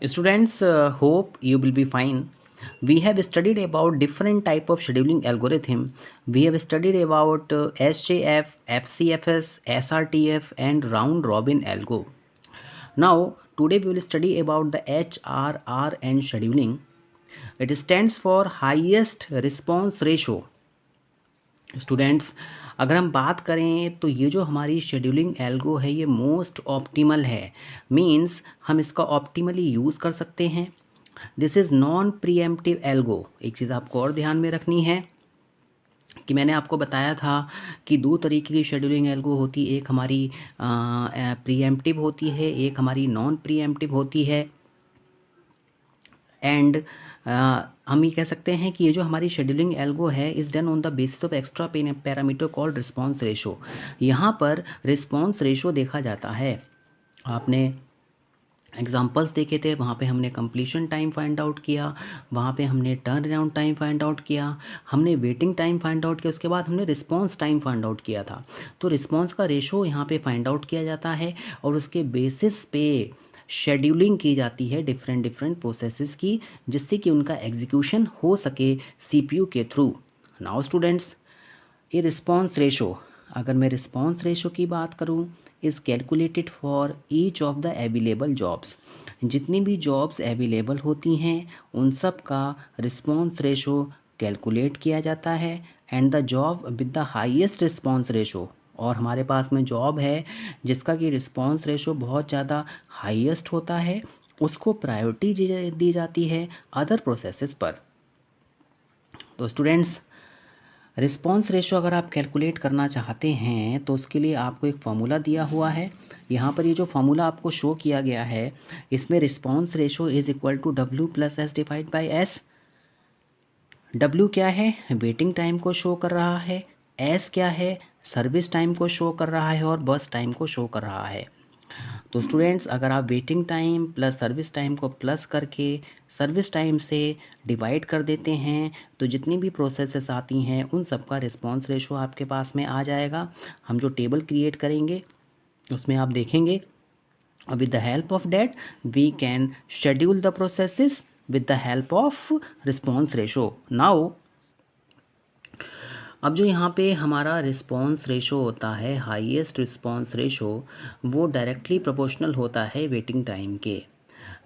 Students, hope you will be fine. We have studied about different type of scheduling algorithm. We have studied about SJF, FCFS, SRTF and round robin algo. Now, today we will study about the HRRN scheduling. It stands for highest response ratio. Students, अगर हम बात करें तो ये जो हमारी scheduling algo है ये मोस्ट ऑप्टिमल है। मींस हम इसका ऑप्टिमली यूज़ कर सकते हैं। This is non pre-emptive algo. एक चीज़ आपको और ध्यान में रखनी है कि मैंने आपको बताया था कि दो तरीके की शेड्यूलिंग एल्गो होती है। एक हमारी प्रीएम्प्टिव होती है, एक हमारी नॉन प्रीएम्प्टिव होती है। एंड हम ये कह सकते हैं कि ये जो हमारी शेड्यूलिंग एल्गो है is done on the basis of extra parameter called response ratio. यहाँ पर रिस्पॉन्स रेशो देखा जाता है। आपने एग्जाम्पल्स देखे थे, वहाँ पे हमने कंप्लीशन टाइम फाइंड आउट किया, वहाँ पे हमने turn around time find out किया, हमने वेटिंग टाइम फाइंड आउट किया, उसके बाद हमने रिस्पॉन्स टाइम फाइंड आउट किया था। तो रिस्पॉन्स का रेशो यहाँ पे फाइंड आउट किया जाता है और उसके बेसिस पे शेड्यूलिंग की जाती है डिफरेंट डिफरेंट प्रोसेसेस की, जिससे कि उनका एग्जीक्यूशन हो सके सीपीयू के थ्रू। नाउ स्टूडेंट्स, ये रिस्पॉन्स रेशो, अगर मैं रिस्पॉन्स रेशो की बात करूं, is calculated for each of the available jobs. जितनी भी जॉब्स अवेलेबल होती हैं उन सब का रिस्पॉन्स रेशो कैलकुलेट किया जाता है। And the job with the highest response ratio, और हमारे पास में जॉब है जिसका कि रिस्पॉन्स रेशो बहुत ज़्यादा हाईएस्ट होता है, उसको प्रायोरिटी दी जाती है अदर प्रोसेसेस पर। तो स्टूडेंट्स, रिस्पॉन्स रेशो अगर आप कैलकुलेट करना चाहते हैं तो उसके लिए आपको एक फार्मूला दिया हुआ है। यहाँ पर ये जो फार्मूला आपको शो किया गया है, इसमें response ratio is equal to डब्ल्यू plus s divide by s. डब्ल्यू क्या है? वेटिंग टाइम को शो कर रहा है। एस क्या है? सर्विस टाइम को शो कर रहा है और बस टाइम को शो कर रहा है। तो स्टूडेंट्स, अगर आप waiting time plus service time को प्लस करके सर्विस टाइम से डिवाइड कर देते हैं तो जितनी भी प्रोसेसेस आती हैं उन सब का रिस्पॉन्स रेशो आपके पास में आ जाएगा। हम जो टेबल क्रिएट करेंगे उसमें आप देखेंगे, with the help of that we can schedule the processes with the help of response ratio. Now, अब जो यहाँ पे हमारा रिस्पॉन्स रेशो होता है, हाईएस्ट रिस्पॉन्स रेशो, वो डायरेक्टली प्रोपोर्शनल होता है वेटिंग टाइम के।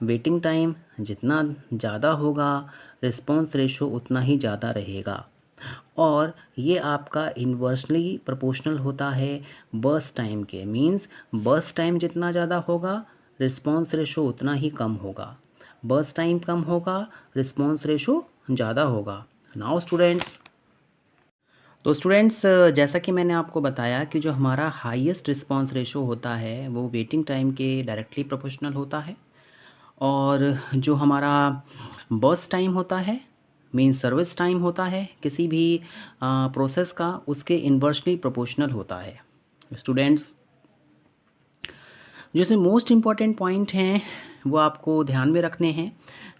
वेटिंग टाइम जितना ज़्यादा होगा रिस्पॉन्स रेशो उतना ही ज़्यादा रहेगा, और ये आपका इन्वर्सली प्रोपोर्शनल होता है बर्स्ट टाइम के। मींस बर्स्ट टाइम जितना ज़्यादा होगा रिस्पॉन्स रेशो उतना ही कम होगा। बर्स्ट टाइम कम होगा, रिस्पॉन्स रेशो ज़्यादा होगा। नाउ स्टूडेंट्स, तो स्टूडेंट्स, जैसा कि मैंने आपको बताया कि जो हमारा हाईएस्ट रिस्पांस रेशो होता है वो वेटिंग टाइम के डायरेक्टली प्रोपोर्शनल होता है, और जो हमारा बर्स्ट टाइम होता है, मीन सर्विस टाइम होता है किसी भी प्रोसेस का, उसके इन्वर्सली प्रोपोर्शनल होता है। स्टूडेंट्स, जो इसमें मोस्ट इम्पॉर्टेंट पॉइंट हैं वो आपको ध्यान में रखने हैं।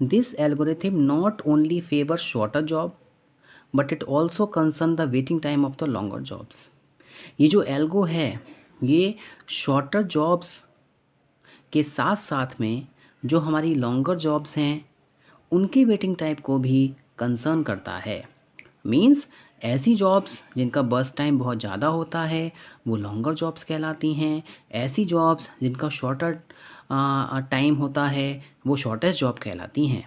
This algorithm not only favour shorter job but it also concern the waiting time of the longer jobs. ये जो एल्गो है ये शॉर्टर जॉब्स के साथ साथ में जो हमारी लॉन्गर जॉब्स हैं उनके वेटिंग टाइम को भी कंसर्न करता है। मींस ऐसी जॉब्स जिनका बर्स्ट टाइम बहुत ज़्यादा होता है वो लॉन्गर जॉब्स कहलाती हैं। ऐसी जॉब्स जिनका शॉर्टर टाइम होता है वो शॉर्टेस्ट जॉब कहलाती हैं।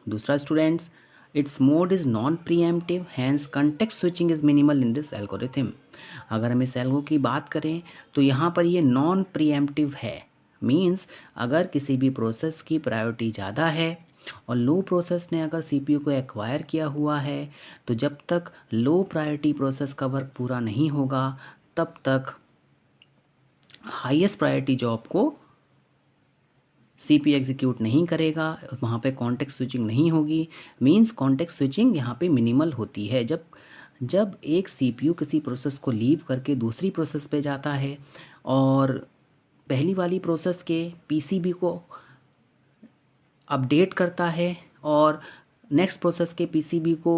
दूसरा students, it's mode is non preemptive, hence context switching is minimal in this algorithm. अगर हम इस एल्गो की बात करें तो यहाँ पर ये नॉन प्रीएम्प्टिव है। मींस अगर किसी भी प्रोसेस की प्रायोरिटी ज़्यादा है और लो प्रोसेस ने अगर सीपीयू को एक्वायर किया हुआ है तो जब तक लो प्रायोरिटी प्रोसेस का वर्क पूरा नहीं होगा तब तक हाईएस्ट प्रायोरिटी जॉब को सीपीयू एग्जीक्यूट नहीं करेगा, वहाँ पे कॉन्टेक्स्ट स्विचिंग नहीं होगी। मींस कॉन्टेक्स्ट स्विचिंग यहाँ पे मिनिमल होती है जब जब एक सीपीयू किसी प्रोसेस को लीव करके दूसरी प्रोसेस पे जाता है और पहली वाली प्रोसेस के पीसीबी को अपडेट करता है और नेक्स्ट प्रोसेस के पीसीबी को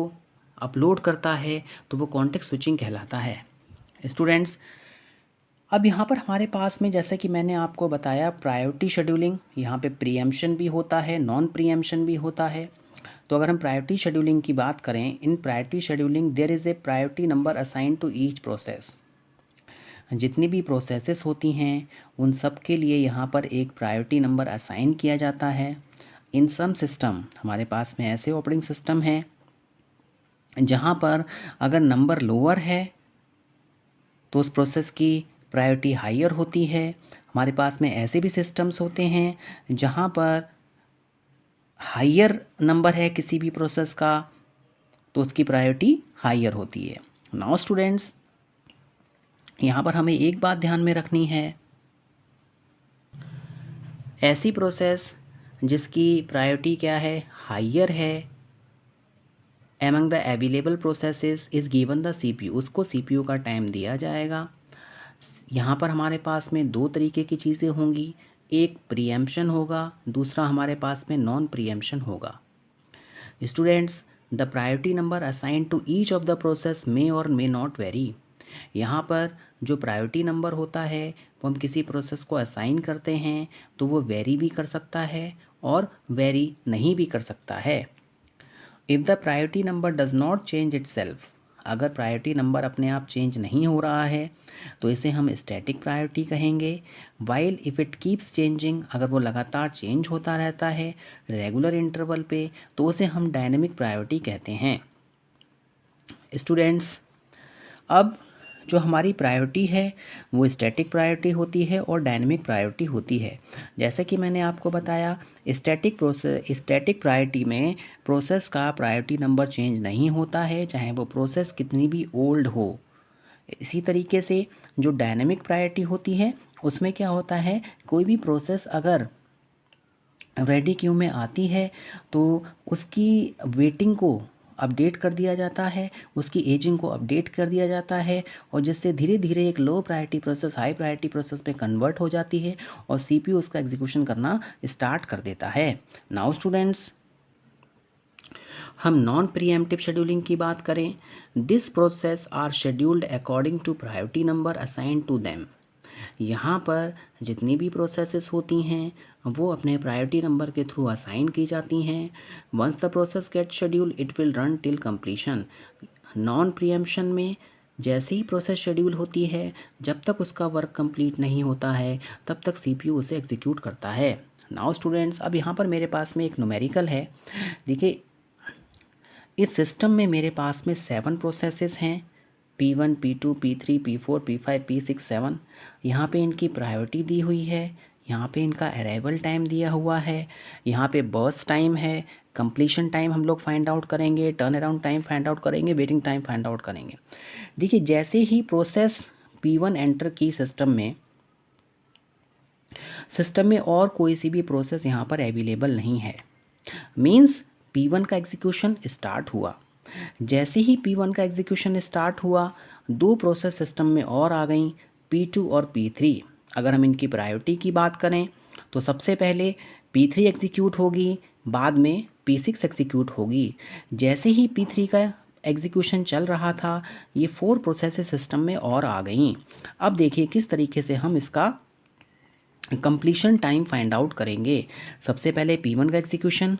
अपलोड करता है तो वो कॉन्टेक्स्ट स्विचिंग कहलाता है। स्टूडेंट्स, अब यहाँ पर हमारे पास में जैसे कि मैंने आपको बताया प्रायोरिटी शेड्यूलिंग, यहाँ पे प्रीएम्पशन भी होता है, नॉन प्रीएम्पशन भी होता है। तो अगर हम प्रायोरिटी शेड्यूलिंग की बात करें, in priority scheduling there is a priority number assign to each process. जितनी भी प्रोसेसेस होती हैं उन सब के लिए यहाँ पर एक प्रायोरिटी नंबर असाइन किया जाता है। इन सम सिस्टम, हमारे पास में ऐसे ऑपरेटिंग सिस्टम हैं जहाँ पर अगर नंबर लोअर है तो उस प्रोसेस की प्रायोरिटी हायर होती है। हमारे पास में ऐसे भी सिस्टम्स होते हैं जहाँ पर हायर नंबर है किसी भी प्रोसेस का तो उसकी प्रायोरिटी हायर होती है। नाउ स्टूडेंट्स, यहाँ पर हमें एक बात ध्यान में रखनी है, ऐसी प्रोसेस जिसकी प्रायोरिटी क्या है, हायर है, among the available processes is given the CPU, उसको सीपीयू का टाइम दिया जाएगा। यहाँ पर हमारे पास में दो तरीके की चीज़ें होंगी, एक प्रीएम्पशन होगा, दूसरा हमारे पास में नॉन प्रीएम्पशन होगा। Students, the priority number assign to each of the process may or may not very. यहाँ पर जो प्रायोरिटी नंबर होता है वो हम किसी प्रोसेस को असाइन करते हैं तो वो वेरी भी कर सकता है और वेरी नहीं भी कर सकता है। If the priority number does not change itself, अगर प्रायोरिटी नंबर अपने आप चेंज नहीं हो रहा है तो इसे हम स्टैटिक प्रायोरिटी कहेंगे। While if it keeps changing, अगर वो लगातार चेंज होता रहता है रेगुलर इंटरवल पे तो उसे हम डायनेमिक प्रायोरिटी कहते हैं। स्टूडेंट्स, अब जो हमारी प्रायोरिटी है वो स्टैटिक प्रायोरिटी होती है और डायनेमिक प्रायोरिटी होती है। जैसे कि मैंने आपको बताया, स्टैटिक प्रायोरिटी में प्रोसेस का प्रायोरिटी नंबर चेंज नहीं होता है चाहे वो प्रोसेस कितनी भी ओल्ड हो। इसी तरीके से जो डायनेमिक प्रायोरिटी होती है उसमें क्या होता है, कोई भी प्रोसेस अगर रेडी क्यू में आती है तो उसकी वेटिंग को अपडेट कर दिया जाता है, उसकी एजिंग को अपडेट कर दिया जाता है और जिससे धीरे धीरे एक low priority process high priority process में कन्वर्ट हो जाती है और सीपीयू उसका एग्जीक्यूशन करना स्टार्ट कर देता है। नाउ स्टूडेंट्स, हम नॉन प्रीएम्प्टिव शेड्यूलिंग की बात करें, this process are scheduled according to priority number assign to them. यहाँ पर जितनी भी प्रोसेसेस होती हैं वो अपने प्रायोरिटी नंबर के थ्रू असाइन की जाती हैं। Once the process get schedule it will run till completion. Non preemption में जैसे ही प्रोसेस शेड्यूल होती है जब तक उसका वर्क कंप्लीट नहीं होता है तब तक सीपीयू उसे एग्जीक्यूट करता है। नाउ स्टूडेंट्स, अब यहाँ पर मेरे पास में एक न्यूमेरिकल है। देखिए, इस सिस्टम में मेरे पास में 7 प्रोसेसेस हैं, P1, P2, P3, P4, P5, P6, 7। यहाँ पे इनकी प्रायोरिटी दी हुई है, यहाँ पे इनका अराइवल टाइम दिया हुआ है, यहाँ पे बर्स्ट टाइम है, कंप्लीशन टाइम हम लोग फाइंड आउट करेंगे, turn around time find out करेंगे, वेटिंग टाइम फाइंड आउट करेंगे। देखिए, जैसे ही प्रोसेस P1 एंटर की सिस्टम में और कोई सी भी प्रोसेस यहाँ पर अवेलेबल नहीं है, मीन्स P1 का एग्जीक्यूशन स्टार्ट हुआ। जैसे ही P1 का एग्जीक्यूशन स्टार्ट हुआ दो प्रोसेस सिस्टम में और आ गई, P2 और P3। अगर हम इनकी प्रायोरिटी की बात करें तो सबसे पहले P3 एग्जीक्यूट होगी, बाद में P6 एग्जीक्यूट होगी। जैसे ही P3 का एग्जीक्यूशन चल रहा था ये 4 प्रोसेस सिस्टम में और आ गई। अब देखिए किस तरीके से हम इसका कंप्लीशन टाइम फाइंड आउट करेंगे। सबसे पहले P1 का एग्जीक्यूशन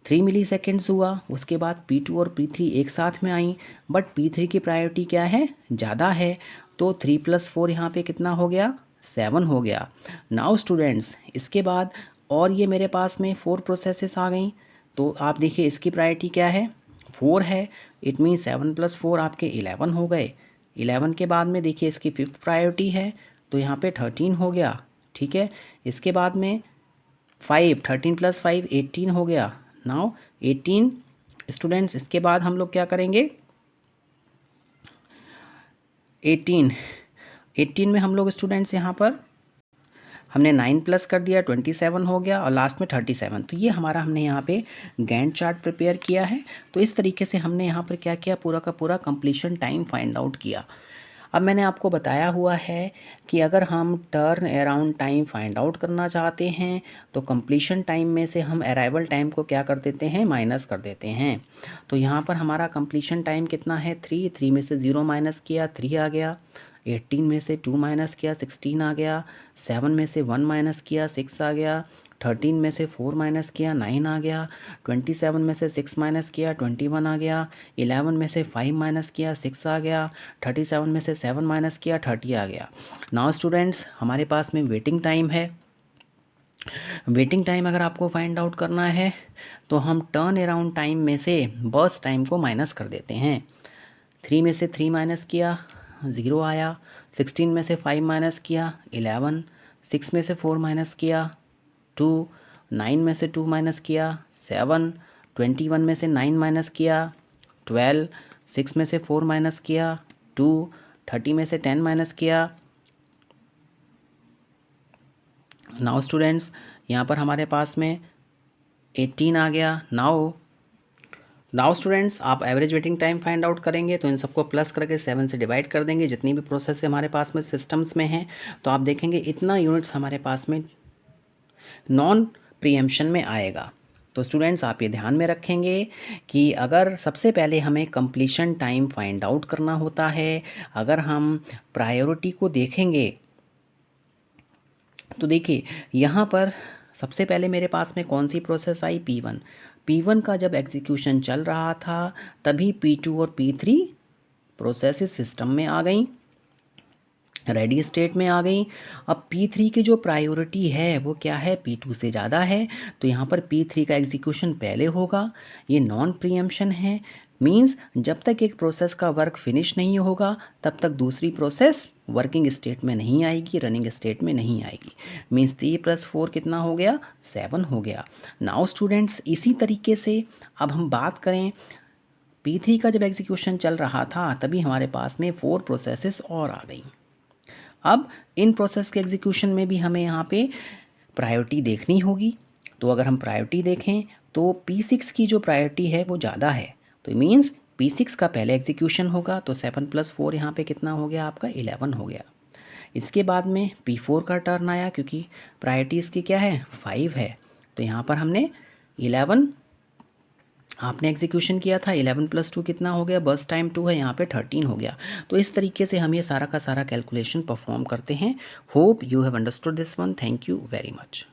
3 मिली सेकेंड्स हुआ, उसके बाद P2 और P3 एक साथ में आई, बट P3 की प्रायोरिटी क्या है, ज़्यादा है, तो 3 + 4 यहाँ पे कितना हो गया, 7 हो गया। नाउ स्टूडेंट्स, इसके बाद और ये मेरे पास में 4 प्रोसेसेस आ गई, तो आप देखिए इसकी प्रायोरिटी क्या है, 4 है। इट मीन 7 + 4 आपके 11 हो गए। 11 के बाद में देखिए इसकी 5th प्रायोरिटी है तो यहाँ पे 13 हो गया, ठीक है। इसके बाद में 13 + 5 18 हो गया। नाउ 18 स्टूडेंट्स, इसके बाद हम लोग क्या करेंगे, 18 में हम लोग स्टूडेंट्स यहाँ पर हमने 9 प्लस कर दिया, 27 हो गया और लास्ट में 37। तो ये हमारा हमने यहाँ पे गैंट चार्ट प्रिपेयर किया है। तो इस तरीके से हमने यहाँ पर क्या किया, पूरा का पूरा कंप्लीशन टाइम फाइंड आउट किया। अब मैंने आपको बताया हुआ है कि अगर हम turn around time find out करना चाहते हैं तो कंप्लीशन टाइम में से हम अराइवल टाइम को क्या कर देते हैं, माइनस कर देते हैं। तो यहाँ पर हमारा कंप्लीशन टाइम कितना है, 3 में से 0 माइनस किया 3 आ गया। 18 में से 2 माइनस किया 16 आ गया, 7 में से 1 माइनस किया 6 आ गया, 13 में से 4 माइनस किया 9 आ गया, 27 में से 6 माइनस किया 21 आ गया, 11 में से 5 माइनस किया 6 आ गया, 37 में से 7 माइनस किया 30 आ गया। नाउ स्टूडेंट्स, हमारे पास में वेटिंग टाइम है। वेटिंग टाइम अगर आपको फाइंड आउट करना है तो हम टर्न अराउंड टाइम में से बर्स्ट टाइम को माइनस कर देते हैं। 3 में से 3 माइनस किया 0 आया, 16 में से 5 माइनस किया 11, 6 में से 4 माइनस किया 2, 9 में से 2 माइनस किया 7, 21 में से 9 माइनस किया 12, 6 में से 4 माइनस किया 2, 30 में से 10 माइनस किया। नाउ स्टूडेंट्स, यहाँ पर हमारे पास में 18 आ गया। नाउ स्टूडेंट्स, आप average waiting time find out करेंगे तो इन सबको प्लस करके 7 से डिवाइड कर देंगे, जितनी भी प्रोसेस हमारे पास में सिस्टम्स में हैं, तो आप देखेंगे इतना यूनिट्स हमारे पास में नॉन प्रीएम्पशन में आएगा। तो स्टूडेंट्स, आप ये ध्यान में रखेंगे कि अगर सबसे पहले हमें कंप्लीशन टाइम फाइंड आउट करना होता है, अगर हम प्रायोरिटी को देखेंगे तो देखिए यहाँ पर सबसे पहले मेरे पास में कौन सी प्रोसेस आई, P1। P1 का जब एग्जीक्यूशन चल रहा था तभी P2 और P3 प्रोसेसेस सिस्टम में आ गई, रेडी स्टेट में आ गई। अब P3 की जो प्रायोरिटी है वो क्या है, P2 से ज़्यादा है, तो यहाँ पर P3 का एग्जीक्यूशन पहले होगा। ये नॉन प्रीएम्पशन है, मींस जब तक एक प्रोसेस का वर्क फिनिश नहीं होगा तब तक दूसरी प्रोसेस वर्किंग स्टेट में नहीं आएगी, रनिंग स्टेट में नहीं आएगी। मींस 3 + 4 कितना हो गया, 7 हो गया। नाउ स्टूडेंट्स, इसी तरीके से अब हम बात करें, P3 का जब एग्जीक्यूशन चल रहा था तभी हमारे पास में 4 प्रोसेसेस और आ गई। अब इन प्रोसेस के एग्जीक्यूशन में भी हमें यहाँ पे प्रायोरिटी देखनी होगी। तो अगर हम प्रायोरिटी देखें तो P6 की जो प्रायोरिटी है वो ज़्यादा है, तो मीन्स P6 का पहले एग्जीक्यूशन होगा, तो 7 + 4 यहाँ पे कितना हो गया आपका, 11 हो गया। इसके बाद में P4 का टर्न आया, क्योंकि प्रायोरिटी इसकी क्या है, 5 है, तो यहाँ पर हमने 11 आपने एग्जीक्यूशन किया था, 11 + 2 कितना हो गया, बस टाइम 2 है, यहाँ पे 13 हो गया। तो इस तरीके से हम ये सारा का सारा कैलकुलेशन परफॉर्म करते हैं। Hope you have understood this one. Thank you very much.